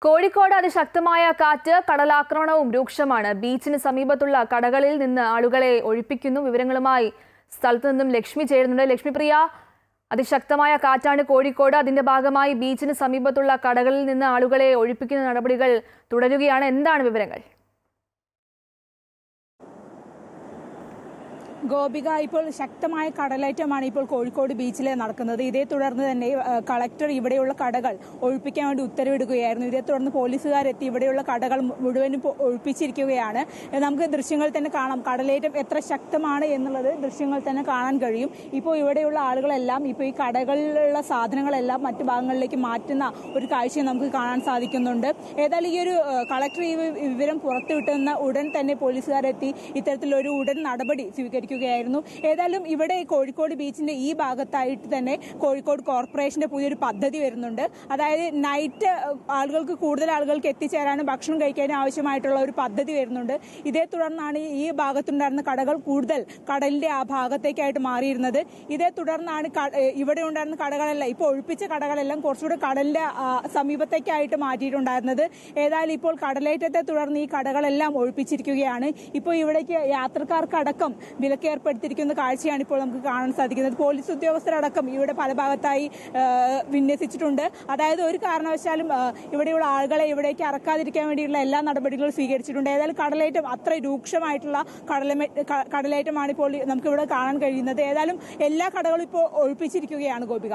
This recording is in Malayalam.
കോഴിക്കോട് അതിശക്തമായ കാറ്റ്, കടലാക്രമണവും രൂക്ഷമാണ്. ബീച്ചിന് സമീപത്തുള്ള കടകളിൽ നിന്ന് ആളുകളെ ഒഴിപ്പിക്കുന്നു. വിവരങ്ങളുമായി സ്ഥലത്തു നിന്നും ലക്ഷ്മി ചേരുന്നുണ്ട്. ലക്ഷ്മി പ്രിയ, അതിശക്തമായ കാറ്റാണ് കോഴിക്കോട്. അതിന്റെ ഭാഗമായി ബീച്ചിന് സമീപത്തുള്ള കടകളിൽ നിന്ന് ആളുകളെ ഒഴിപ്പിക്കുന്ന നടപടികൾ തുടരുകയാണ്. എന്താണ് വിവരങ്ങൾ? ഗോപിക, ഇപ്പോൾ ശക്തമായ കടലേറ്റമാണ് ഇപ്പോൾ കോഴിക്കോട് ബീച്ചിൽ നടക്കുന്നത്. ഇതേ തുടർന്ന് തന്നെ കളക്ടർ ഇവിടെയുള്ള കടകൾ ഒഴിപ്പിക്കാൻ വേണ്ടി ഉത്തരവിടുകയായിരുന്നു. ഇതേ തുടർന്ന് പോലീസുകാരെത്തി ഇവിടെയുള്ള കടകൾ മുഴുവനും ഒഴിപ്പിച്ചിരിക്കുകയാണ്. നമുക്ക് ദൃശ്യങ്ങൾ തന്നെ കാണാം, കടലേറ്റം എത്ര ശക്തമാണ് എന്നുള്ളത് ദൃശ്യങ്ങൾ തന്നെ കാണാൻ കഴിയും. ഇപ്പോൾ ഇവിടെയുള്ള ആളുകളെല്ലാം ഇപ്പോൾ ഈ കടകളിലുള്ള സാധനങ്ങളെല്ലാം മറ്റു ഭാഗങ്ങളിലേക്ക് മാറ്റുന്ന ഒരു കാഴ്ച നമുക്ക് കാണാൻ സാധിക്കുന്നുണ്ട്. ഏതായാലും ഈ ഒരു കളക്ടർ ഈ വിവരം പുറത്തുവിട്ടുന്ന ഉടൻ തന്നെ പോലീസുകാരെത്തി ഇത്തരത്തിലൊരു ഉടൻ നടപടി സ്വീകരിക്കും. ഏതായാലും ഇവിടെ കോഴിക്കോട് ബീച്ചിന്റെ ഈ ഭാഗത്തായിട്ട് തന്നെ കോഴിക്കോട് കോർപ്പറേഷന്റെ പുതിയൊരു പദ്ധതി വരുന്നുണ്ട്. അതായത് നൈറ്റ് കൂടുതൽ ആളുകൾക്ക് എത്തിച്ചേരാനും ഭക്ഷണം കഴിക്കാനും ആവശ്യമായിട്ടുള്ള ഒരു പദ്ധതി വരുന്നുണ്ട്. ഇതേ തുടർന്നാണ് ഈ ഭാഗത്തുണ്ടായിരുന്ന കടകൾ കൂടുതൽ കടലിന്റെ ആ ഭാഗത്തേക്കായിട്ട് മാറിയിരുന്നത്. ഇതേ തുടർന്നാണ് ഇവിടെ ഉണ്ടായിരുന്ന കടകളെല്ലാം, ഇപ്പോൾ ഒഴിപ്പിച്ച കടകളെല്ലാം കുറച്ചുകൂടെ കടലിന്റെ സമീപത്തേക്കായിട്ട് മാറ്റിയിട്ടുണ്ടായിരുന്നത്. ഏതായാലും ഇപ്പോൾ കടലേറ്റത്തെ തുടർന്ന് ഈ കടകളെല്ലാം ഒഴിപ്പിച്ചിരിക്കുകയാണ്. ഇപ്പോൾ ഇവിടേക്ക് യാത്രക്കാർക്കടക്കം വിലക്ക് ഏർപ്പെടുത്തിയിരിക്കുന്ന കാഴ്ചയാണ് ഇപ്പോൾ നമുക്ക് കാണാൻ സാധിക്കുന്നത്. പോലീസ് ഉദ്യോഗസ്ഥരടക്കം ഇവിടെ പല ഭാഗത്തായി വിന്യസിച്ചിട്ടുണ്ട്. അതായത് ഒരു കാരണവശാലും ഇവിടെയുള്ള ആളുകളെ ഇവിടേക്ക് ഇറക്കാതിരിക്കാൻ വേണ്ടിയുള്ള എല്ലാ നടപടികളും സ്വീകരിച്ചിട്ടുണ്ട്. ഏതായാലും കടലേറ്റം അത്ര രൂക്ഷമായിട്ടുള്ള കടലേറ്റമാണ് ഇപ്പോൾ നമുക്കിവിടെ കാണാൻ കഴിയുന്നത്. ഏതായാലും എല്ലാ കടകളും ഇപ്പോൾ ഒഴിപ്പിച്ചിരിക്കുകയാണ് ഗോപിക.